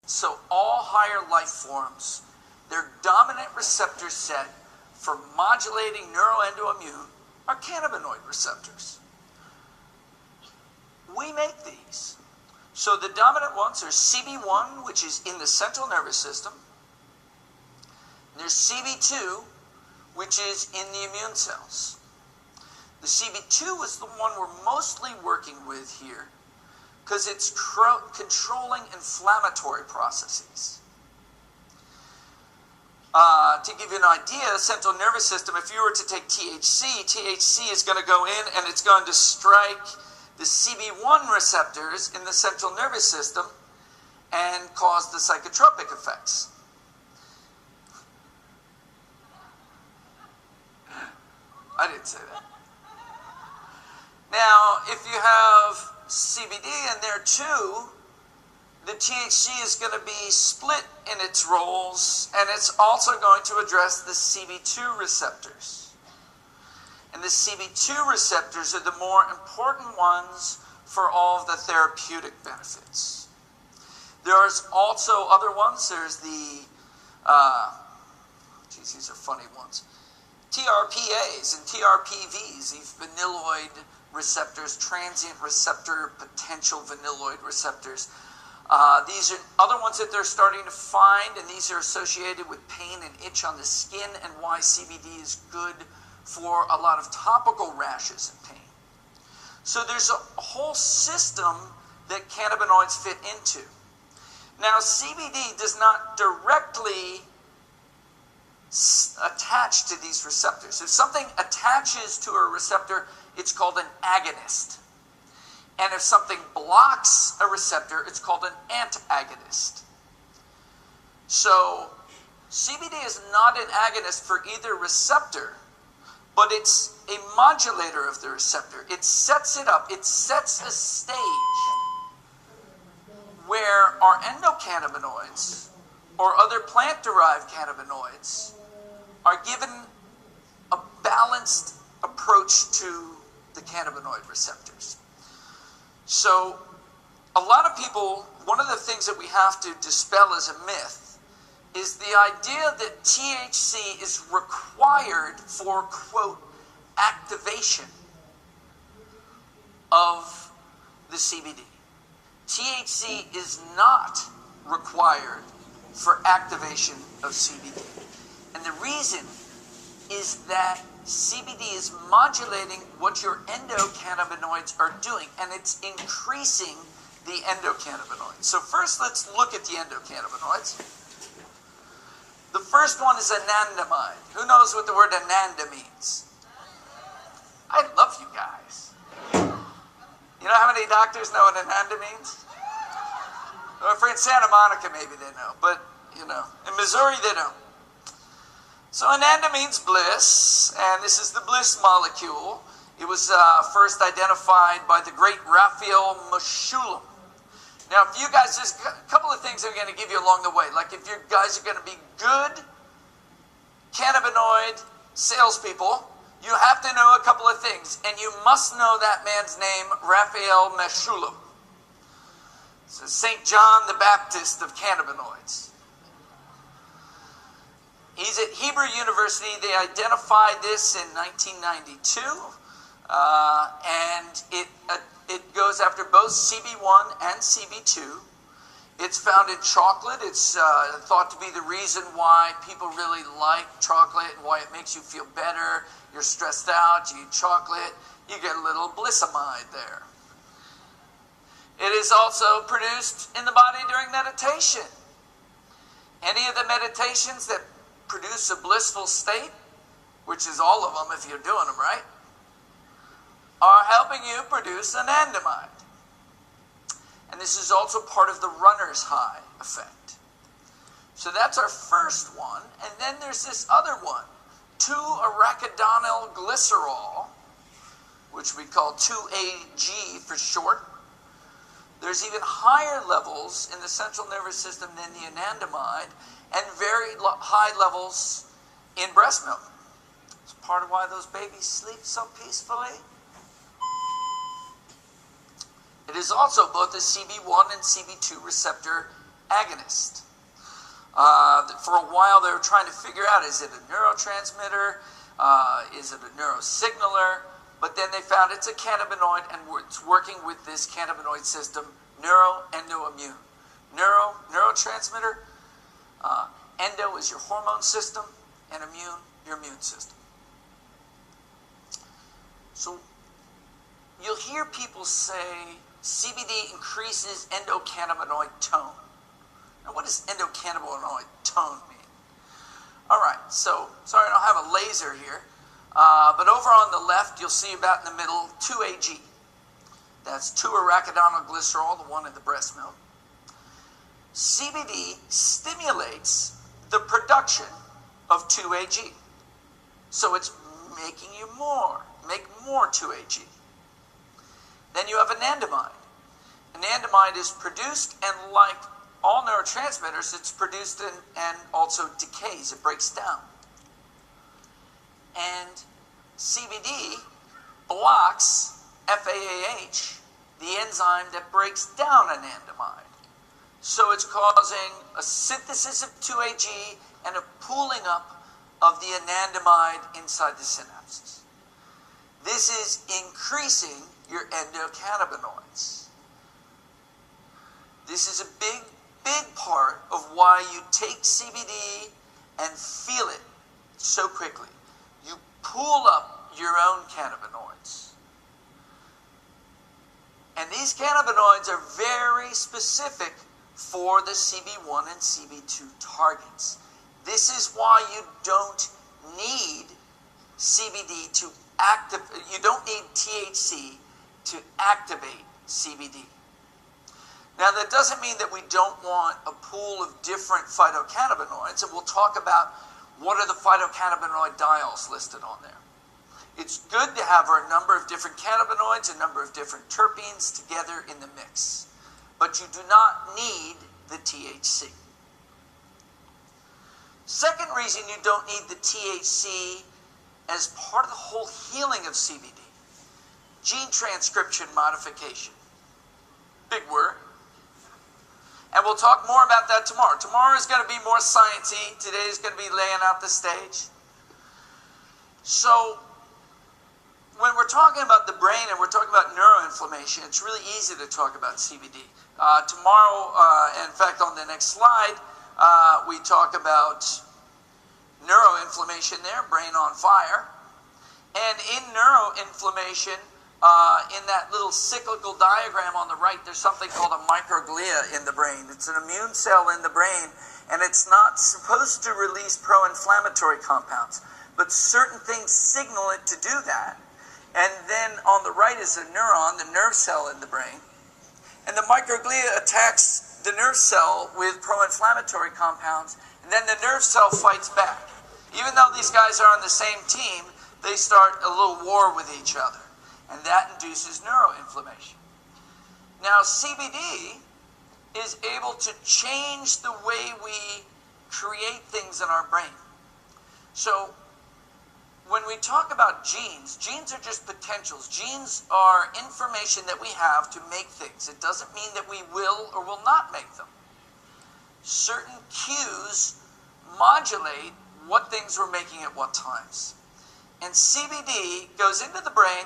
So all higher life forms, their dominant receptor set for modulating neuroendoimmune are cannabinoid receptors. We make these. So the dominant ones are CB1, which is in the central nervous system. And there's CB2, which is in the immune cells. The CB2 is the one we're mostly working with here because it's controlling inflammatory processes. To give you an idea, central nervous system, if you were to take THC is going to go in and it's going to strike the CB1 receptors in the central nervous system and cause the psychotropic effects. I didn't say that. Now, if you have CBD in there too, the THC is going to be split in its roles, and it's also going to address the CB2 receptors. And the CB2 receptors are the more important ones for all of the therapeutic benefits. There's also other ones. There's the, these are funny ones. TRPAs and TRPVs, these vanilloid receptors, transient receptor potential vanilloid receptors. These are other ones that they're starting to find, and these are associated with pain and itch on the skin, and why CBD is good for a lot of topical rashes and pain. So there's a whole system that cannabinoids fit into. Now, CBD does not directly attach to these receptors. If something attaches to a receptor, it's called an agonist. And if something blocks a receptor, it's called an antagonist. So CBD is not an agonist for either receptor, but it's a modulator of the receptor. It sets it up. It sets a stage where our endocannabinoids or other plant-derived cannabinoids are given a balanced approach to the cannabinoid receptors. So a lot of people, one of the things that we have to dispel as a myth is the idea that THC is required for, quote, activation of the CBD. THC is not required for activation of CBD. And the reason is that CBD is modulating what your endocannabinoids are doing, and it's increasing the endocannabinoids. So first, let's look at the endocannabinoids. The first one is anandamide. Who knows what the word ananda means? I love you guys. You know how many doctors know what ananda means? Well, if we're in Santa Monica, maybe they know, but, you know, in Missouri, they don't. So ananda means bliss, and this is the bliss molecule. It was first identified by the great Raphael Mechoulam. Now, if you guys, there's a couple of things I'm going to give you along the way. Like if you guys are going to be good cannabinoid salespeople, you have to know a couple of things, and you must know that man's name, Raphael Mechoulam. So St. John the Baptist of cannabinoids. He's at Hebrew University. They identified this in 1992, and it goes after both CB1 and CB2. It's found in chocolate. It's thought to be the reason why people really like chocolate and why it makes you feel better. You're stressed out, you eat chocolate, you get a little blissamide there. It is also produced in the body during meditation. Any of the meditations that produce a blissful state, which is all of them if you're doing them right, are helping you produce anandamide. And this is also part of the runner's high effect. So that's our first one. And then there's this other one, 2-arachidonyl glycerol, which we call 2-AG for short. There's even higher levels in the central nervous system than the anandamide, and very high levels in breast milk. It's part of why those babies sleep so peacefully. It is also both a CB1 and CB2 receptor agonist. For a while they were trying to figure out, is it a neurotransmitter? Is it a neurosignaler? But then they found it's a cannabinoid, and it's working with this cannabinoid system, neuroendoimmune. Neurotransmitter, endo is your hormone system, and immune, your immune system. So you'll hear people say CBD increases endocannabinoid tone. Now, what does endocannabinoid tone mean? All right, so sorry I don't have a laser here, but over on the left you'll see about in the middle 2-AG. That's 2-arachidonyl glycerol, the one in the breast milk. CBD stimulates the production of 2-AG. So it's making you make more 2-AG. Then you have anandamide. Anandamide is produced, and like all neurotransmitters, it's produced and also decays, it breaks down. And CBD blocks FAAH, the enzyme that breaks down anandamide. So it's causing a synthesis of 2-AG and a pooling up of the anandamide inside the synapses. This is increasing your endocannabinoids. This is a big part of why you take CBD and feel it so quickly. You pool up your own cannabinoids. And these cannabinoids are very specific for the CB1 and CB2 targets. This is why you don't need CBD to activate, you don't need THC to activate CBD. Now, that doesn't mean that we don't want a pool of different phytocannabinoids, and we'll talk about what are the phytocannabinoid diols listed on there. It's good to have a number of different cannabinoids, a number of different terpenes together in the mix, but you do not need the THC. Second reason you don't need the THC as part of the whole healing of CBD, gene transcription modification. Big word. And we'll talk more about that tomorrow. Tomorrow is going to be more sciencey. Today is going to be laying out the stage. So, when we're talking about the brain and we're talking about neuroinflammation, it's really easy to talk about CBD. Tomorrow, in fact, on the next slide, we talk about neuroinflammation there, brain on fire. And in neuroinflammation, in that little cyclical diagram on the right, there's something called a microglia in the brain. It's an immune cell in the brain, and it's not supposed to release pro-inflammatory compounds, but certain things signal it to do that. And then on the right is a neuron, the nerve cell in the brain. And the microglia attacks the nerve cell with pro-inflammatory compounds, and then the nerve cell fights back. Even though these guys are on the same team, they start a little war with each other. And that induces neuroinflammation. Now, CBD is able to change the way we create things in our brain. So, when we talk about genes, genes are just potentials. Genes are information that we have to make things. It doesn't mean that we will or will not make them. Certain cues modulate what things we're making at what times. And CBD goes into the brain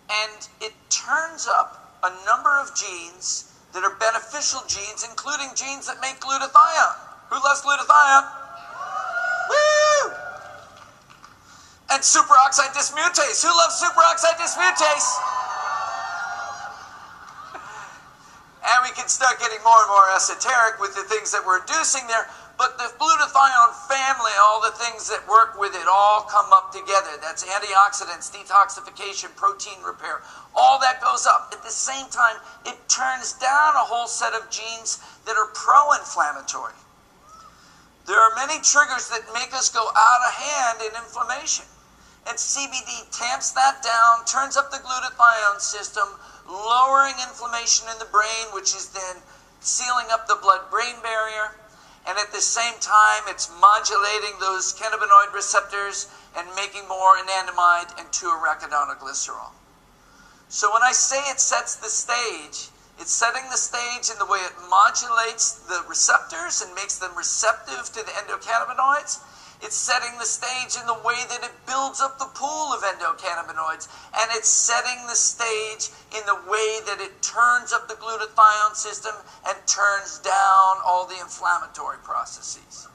and it turns up a number of genes that are beneficial genes, including genes that make glutathione. Who loves glutathione? Woo! And superoxide dismutase. Who loves superoxide dismutase? And we can start getting more and more esoteric with the things that we're inducing there. But the glutathione family, all the things that work with it, all come up together. That's antioxidants, detoxification, protein repair. All that goes up. At the same time, it turns down a whole set of genes that are pro-inflammatory. There are many triggers that make us go out of hand in inflammation. And CBD tamps that down, turns up the glutathione system, lowering inflammation in the brain, which is then sealing up the blood-brain barrier. And at the same time, it's modulating those cannabinoid receptors and making more anandamide and 2-arachidonyl glycerol. So when I say it sets the stage, It's setting the stage in the way it modulates the receptors and makes them receptive to the endocannabinoids. It's setting the stage in the way that it builds up the pool of endocannabinoids. And it's setting the stage in the way that it turns up the glutathione system and turns down all the inflammatory processes.